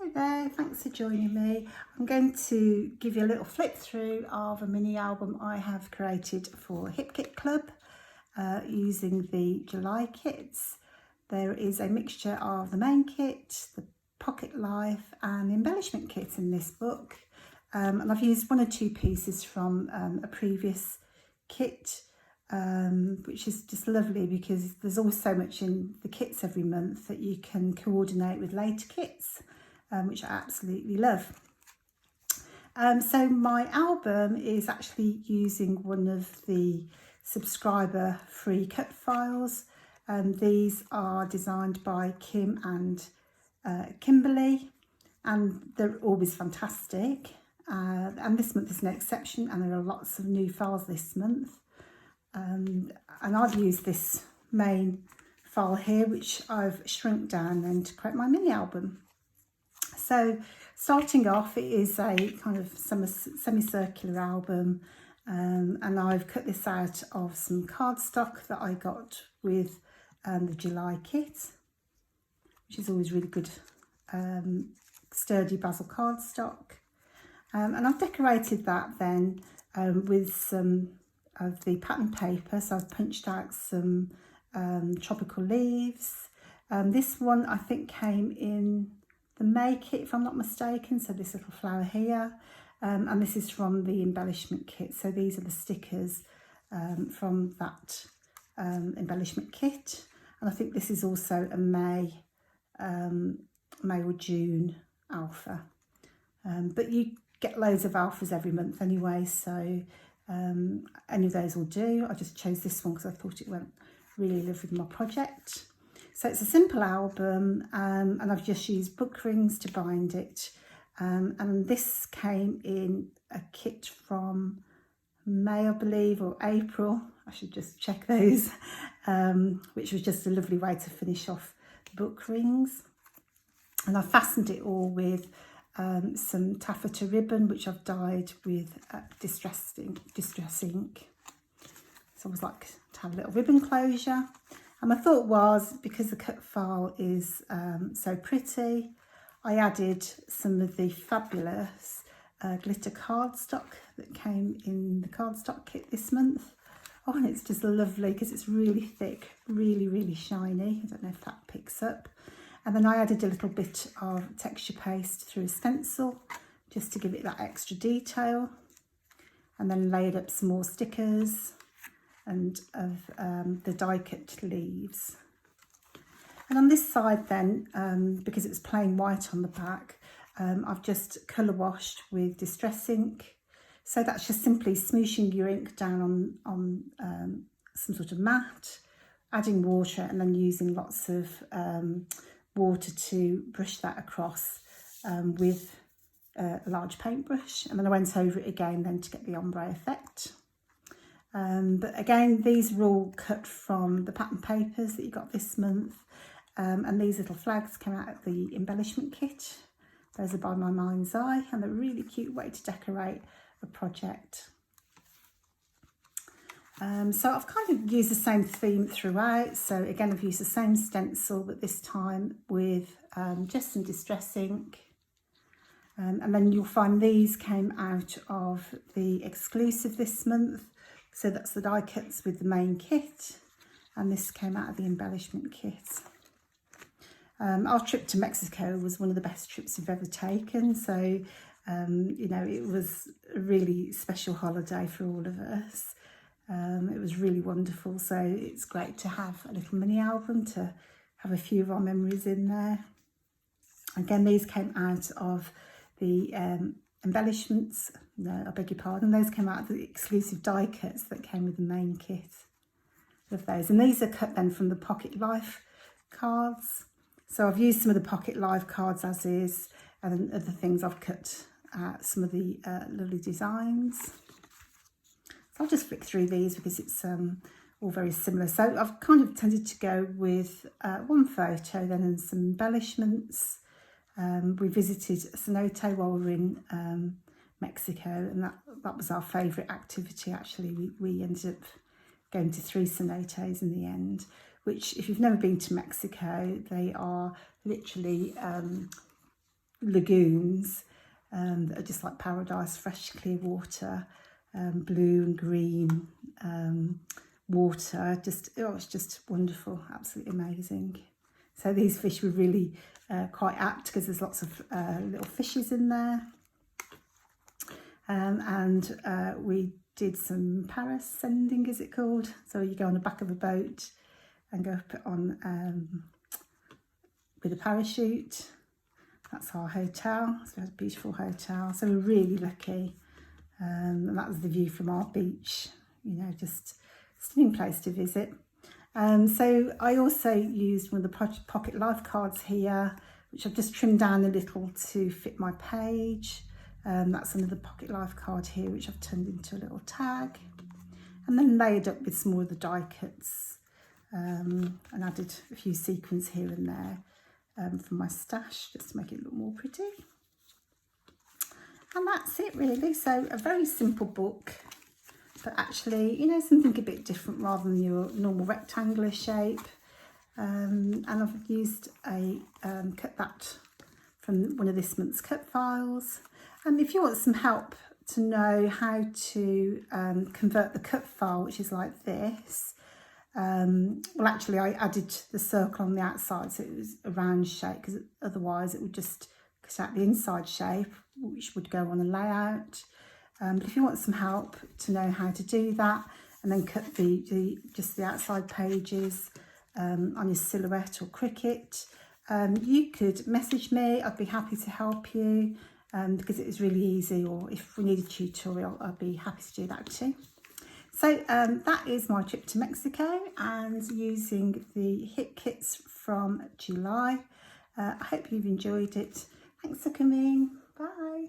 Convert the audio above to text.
Hi there, thanks for joining me. I'm going to give you a little flip through of a mini album I have created for Hip Kit Club using the July kits. There is a mixture of the main kit, the pocket life and embellishment kit in this book. And I've used one or two pieces from a previous kit, which is just lovely because there's always so much in the kits every month that you can coordinate with later kits. Which I absolutely love. So my album is actually using one of the subscriber free cut files. These are designed by Kim and Kimberly, and they're always fantastic. And this month is no exception, and there are lots of new files this month. And I've used this main file here, which I've shrunk down then to create my mini album. So starting off, it is a kind of semicircular album, and I've cut this out of some cardstock that I got with the July kit, which is always really good, sturdy basil cardstock. And I've decorated that then with some of the pattern paper. So I've punched out some tropical leaves. This one I think came in the May kit, if I'm not mistaken, so this little flower here, and this is from the embellishment kit. So these are the stickers from that embellishment kit, and I think this is also a May or June alpha, but you get loads of alphas every month anyway, so any of those will do. I just chose this one because I thought it went really lovely with my project. So it's a simple album, and I've just used book rings to bind it. And this came in a kit from May, I believe, or April. I should just check those, which was just a lovely way to finish off the book rings. And I fastened it all with some taffeta ribbon, which I've dyed with distress ink. So I was like to have a little ribbon closure. And my thought was, because the cut file is so pretty, I added some of the fabulous glitter cardstock that came in the cardstock kit this month. Oh, and it's just lovely because it's really thick, really, really shiny. I don't know if that picks up. And then I added a little bit of texture paste through a stencil just to give it that extra detail. And then layered up some more stickers and of the die cut leaves. And on this side then, because it was plain white on the back, I've just colour washed with distress ink. So that's just simply smooshing your ink down on some sort of mat, adding water, and then using lots of water to brush that across with a large paintbrush. And then I went over it again then to get the ombre effect. But again, these were all cut from the pattern papers that you got this month. And these little flags came out of the embellishment kit. Those are by my mind's eye, and they're a really cute way to decorate a project. So I've kind of used the same theme throughout. So again, I've used the same stencil, but this time with just some distress ink. And then you'll find these came out of the exclusive this month. So that's the die cuts with the main kit, and this came out of the embellishment kit. Our trip to Mexico was one of the best trips we've ever taken. So, you know, it was a really special holiday for all of us. It was really wonderful. So it's great to have a little mini album to have a few of our memories in there. Again, these came out of the embellishments. No, I beg your pardon. Those came out of the exclusive die cuts that came with the main kit. Love those. And these are cut then from the Pocket Life cards. So I've used some of the Pocket Life cards as is, and then other things I've cut out some of the lovely designs. So I'll just flick through these because it's all very similar. So I've kind of tended to go with one photo then and some embellishments. We visited a cenote while we were in Mexico, and that was our favourite activity actually. We ended up going to 3 cenotes in the end, which if you've never been to Mexico, they are literally lagoons that are just like paradise, fresh clear water, blue and green water. It's just wonderful, absolutely amazing. So these fish were really quite apt because there's lots of little fishes in there. And we did some parascending, is it called? So you go on the back of a boat and go up on with a parachute. That's our hotel. So we had a beautiful hotel. So we're really lucky. And that was the view from our beach. You know, just a stunning place to visit. So I also used one of the pocket life cards here, which I've just trimmed down a little to fit my page. That's another pocket life card here, which I've turned into a little tag. And then layered up with some more of the die cuts. And added a few sequins here and there from my stash, just to make it look more pretty. And that's it really. So a very simple book, but actually, you know, something a bit different rather than your normal rectangular shape. And I've used a cut that from one of this month's cut files. And if you want some help to know how to convert the cut file, which is like this, well, actually I added the circle on the outside so it was a round shape, because otherwise it would just cut out the inside shape, which would go on the layout. But if you want some help to know how to do that and then cut just the outside pages on your silhouette or cricket, you could message me. I'd be happy to help you because it is really easy, or if we need a tutorial, I'd be happy to do that too. So that is my trip to Mexico and using the hip kits from July. I hope you've enjoyed it. Thanks for coming. Bye.